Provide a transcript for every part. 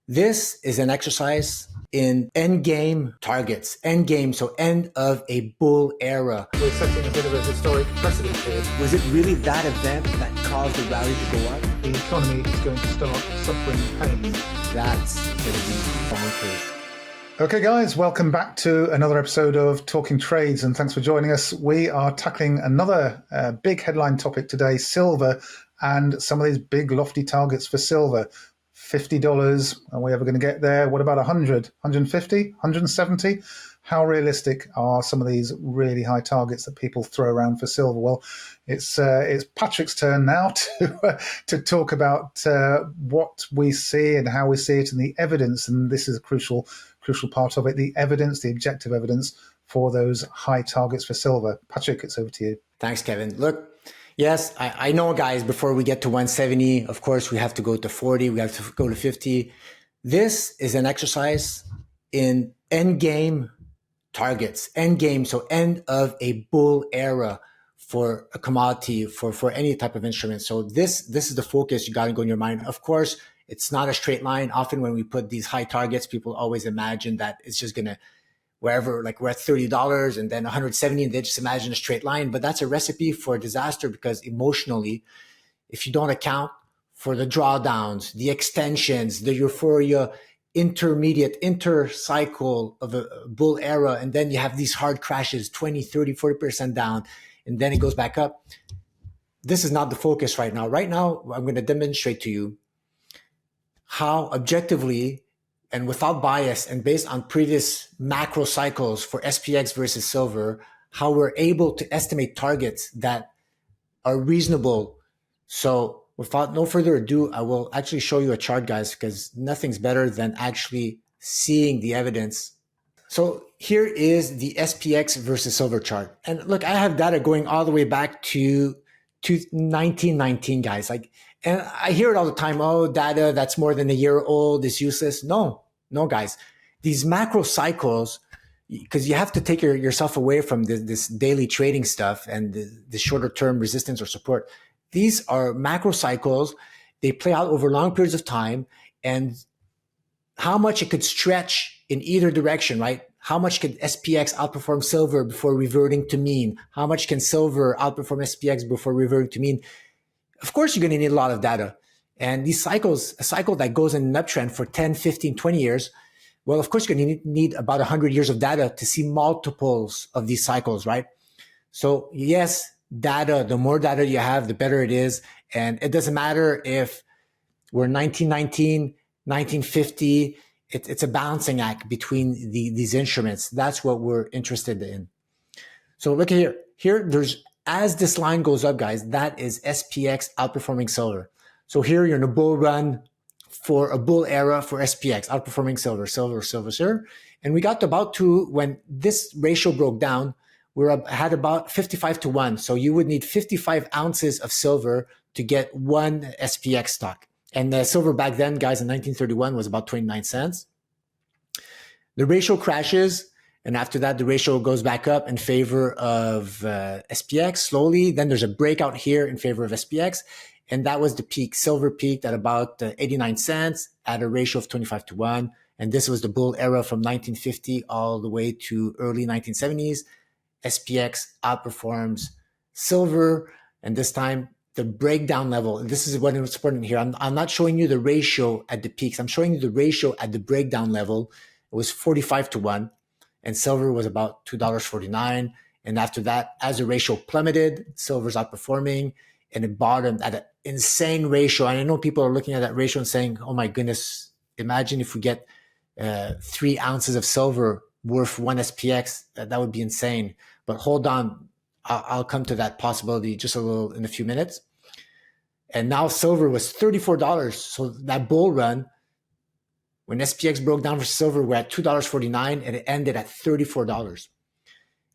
This is an exercise in endgame targets. Endgame, so end of a bull era. We're setting a bit of a historic precedent here. Was it really that event that caused the rally to go up? The economy is going to start suffering pain. That's going to be bonkers. Okay, guys, welcome back to another episode of Talking Trades, and thanks for joining us. We are tackling another big headline topic today, silver, and some of these big lofty targets for silver. $50, are we ever going to get there? What about 100, 150, 170? How realistic are some of these really high targets that people throw around for silver? Well, it's Patrick's turn now to talk about what we see and how we see it and the evidence, and this is a crucial part of it, the evidence, the objective evidence for those high targets for silver. Patrick, it's over to you. Thanks, Kevin. Look, yes, I know, guys, before we get to 170, of course, we have to go to 40, we have to go to 50. This is an exercise in endgame targets, endgame, so end of a bull era for a commodity, for any type of instrument. So this is the focus you got to go in your mind. Of course, it's not a straight line. Often when we put these high targets, people always imagine that it's just going to, wherever, like we're at $30 and then 170, and they just imagine a straight line. But that's a recipe for disaster, because emotionally, if you don't account for the drawdowns, the extensions, the euphoria, intermediate, intercycle of a bull era, and then you have these hard crashes, 20, 30, 40% down, and then it goes back up. This is not the focus right now. Right now, I'm going to demonstrate to you how objectively and without bias and based on previous macro cycles for SPX versus silver, how we're able to estimate targets that are reasonable. So without no further ado, I will actually show you a chart, guys, because nothing's better than actually seeing the evidence. So here is the SPX versus silver chart. And look, I have data going all the way back to 1919, guys. And I hear it all the time. Oh, data that's more than a year old is useless. No, guys. These macro cycles, because you have to take yourself away from this daily trading stuff and the shorter term resistance or support. These are macro cycles. They play out over long periods of time, and how much it could stretch in either direction, right? How much could SPX outperform silver before reverting to mean? How much can silver outperform SPX before reverting to mean? Of course, you're going to need a lot of data. And these cycles, a cycle that goes in an uptrend for 10, 15, 20 years, well, of course, you're going to need about 100 years of data to see multiples of these cycles, right? So yes, data, the more data you have, the better it is. And it doesn't matter if we're 1919, 1950, it's a balancing act between these instruments. That's what we're interested in. So look at here. Here, as this line goes up, guys, that is SPX outperforming silver. So here you're in a bull run for a bull era for SPX, outperforming silver. And we got to when this ratio broke down, had about 55 to 1. So you would need 55 ounces of silver to get one SPX stock. And the silver back then, guys, in 1931 was about 29 cents. The ratio crashes. And after that, the ratio goes back up in favor of SPX slowly. Then there's a breakout here in favor of SPX. And that was the peak. Silver peaked at about 89 cents at a ratio of 25 to 1. And this was the bull era from 1950 all the way to early 1970s. SPX outperforms silver. And this time, the breakdown level, and this is what is important here. I'm not showing you the ratio at the peaks. I'm showing you the ratio at the breakdown level. It was 45 to 1. And silver was about $2.49. And after that, as the ratio plummeted, silver's outperforming, and it bottomed at an insane ratio. And I know people are looking at that ratio and saying, oh my goodness, imagine if we get 3 ounces of silver worth one SPX, that would be insane. But hold on, I'll come to that possibility just in a few minutes. And now silver was $34. So that bull run, when SPX broke down for silver, we're at $2.49 and it ended at $34.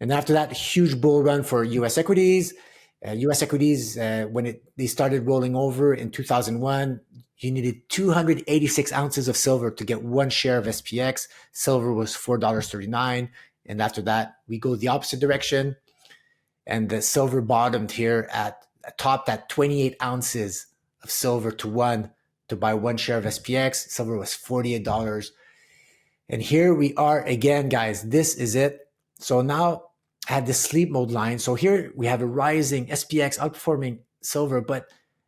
And after that, huge bull run for U.S. equities. When they started rolling over in 2001, you needed 286 ounces of silver to get one share of SPX. Silver was $4.39. And after that, we go the opposite direction. And the silver bottomed here topped at 28 ounces of silver to one to buy one share of SPX. Silver was $48. And here we are again, guys. This is it. So now I have this sleep mode line. So here we have a rising SPX outperforming silver, but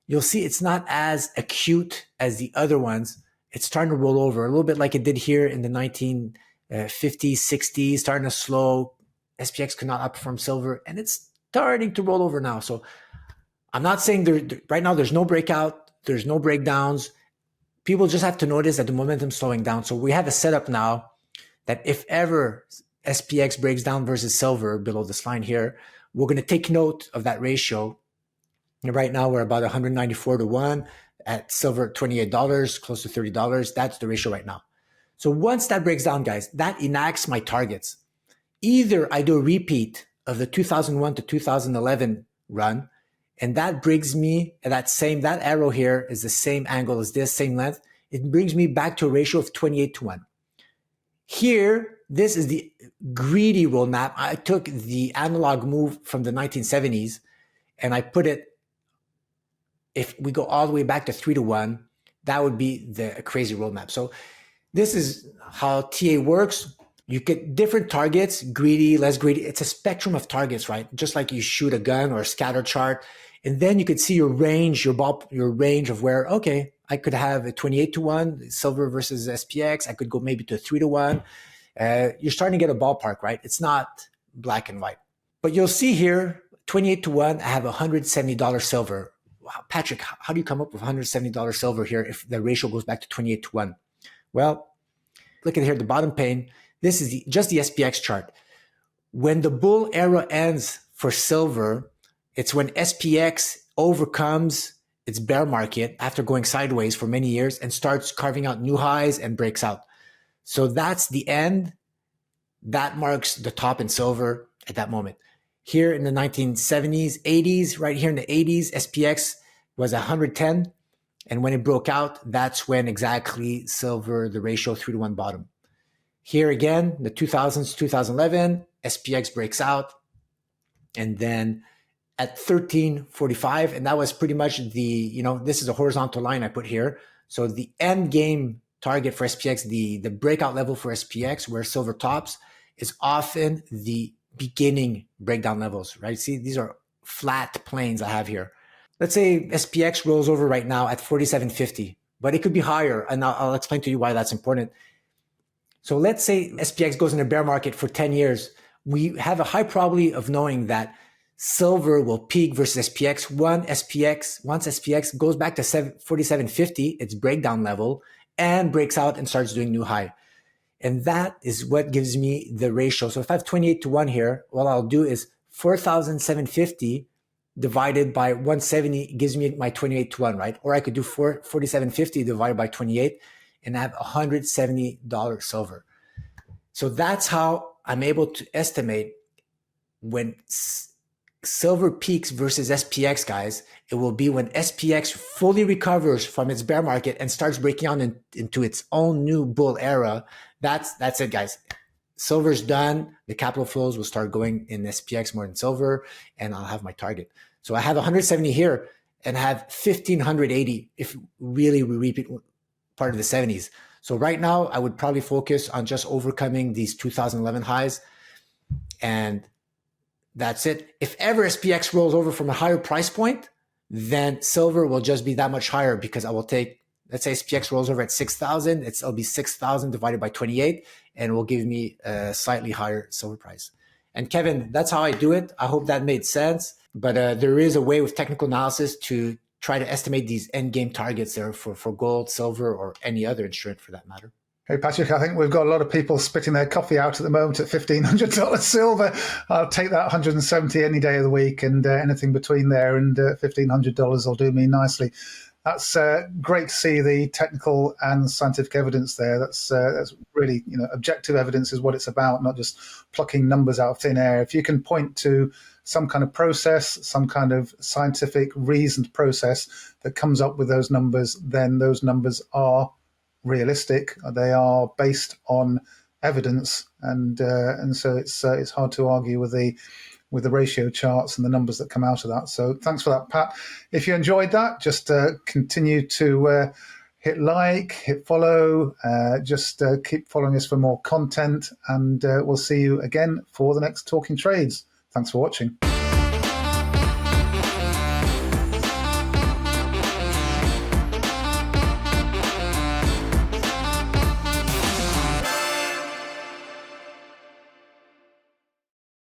you'll see it's not as acute as the other ones. It's starting to roll over a little bit like it did here in the 1950s, 60s, starting to slow. SPX could not outperform silver, and it's starting to roll over now. So I'm not saying right now there's no breakout, there's no breakdowns. People just have to notice that the momentum's slowing down. So we have a setup now that if ever SPX breaks down versus silver below this line here, we're going to take note of that ratio. And right now we're about 194 to 1 at silver at $28, close to $30. That's the ratio right now. So once that breaks down, guys, that enacts my targets. Either I do a repeat of the 2001 to 2011 run, and that brings me that arrow here is the same angle as this, same length. It brings me back to a ratio of 28 to 1. Here, this is the greedy roadmap. I took the analog move from the 1970s and I put it, if we go all the way back to 3 to 1, that would be the crazy roadmap. So this is how TA works. You get different targets, greedy, less greedy. It's a spectrum of targets, right? Just like you shoot a gun or a scatter chart. And then you could see your range, your range of where, okay, I could have a 28 to 1, silver versus SPX. I could go maybe to a 3 to 1. You're starting to get a ballpark, right? It's not black and white. But you'll see here, 28 to 1, I have $170 silver. Wow, Patrick, how do you come up with $170 silver here if the ratio goes back to 28 to 1? Well, look at here, the bottom pane. This is just the SPX chart. When the bull era ends for silver, it's when SPX overcomes its bear market after going sideways for many years and starts carving out new highs and breaks out. So that's the end. That marks the top in silver at that moment. Here in the 1970s, 80s, right here in the 80s, SPX was 110. And when it broke out, that's when exactly silver, the ratio 3 to 1 bottom. Here again, the 2000s, 2011, SPX breaks out. And then at 1345, and that was pretty much this is a horizontal line I put here. So the end game target for SPX, the breakout level for SPX where silver tops is often the beginning breakdown levels, right? See, these are flat planes I have here. Let's say SPX rolls over right now at 4750, but it could be higher. And I'll explain to you why that's important. So let's say SPX goes in a bear market for 10 years. We have a high probability of knowing that silver will peak versus SPX. Once SPX goes back to 4750, its breakdown level, and breaks out and starts doing new high. And that is what gives me the ratio. So if I have 28 to 1 here, what I'll do is 4,750 divided by 170 gives me my 28 to 1, right? Or I could do 4,750 divided by 28 and have $170 silver. So that's how I'm able to estimate when silver peaks versus SPX, guys. It will be when SPX fully recovers from its bear market and starts breaking out into its own new bull era. That's it, guys. Silver's done. The capital flows will start going in SPX more than silver, and I'll have my target. So I have 170 here and have 1,580 if really we repeat part of the 70s. So right now, I would probably focus on just overcoming these 2011 highs, and that's it. If ever SPX rolls over from a higher price point, then silver will just be that much higher because I will take, let's say SPX rolls over at 6,000, it'll be 6,000 divided by 28, and it will give me a slightly higher silver price. And Kevin, that's how I do it. I hope that made sense. But there is a way with technical analysis to try to estimate these end game targets there for gold, silver, or any other instrument for that matter. Hey, Patrick, I think we've got a lot of people spitting their coffee out at the moment at $1,500 silver. I'll take that 170 any day of the week, and anything between there and $1,500 will do me nicely. That's great to see the technical and scientific evidence there. That's really, objective evidence is what it's about, not just plucking numbers out of thin air. If you can point to some kind of process, some kind of scientific reasoned process that comes up with those numbers, then those numbers are realistic. They are based on evidence, and so it's hard to argue with the ratio charts and the numbers that come out of that. So thanks for that, Pat. If you enjoyed that, just continue to hit like, hit follow, just keep following us for more content, and we'll see you again for the next Talking Trades. Thanks for watching.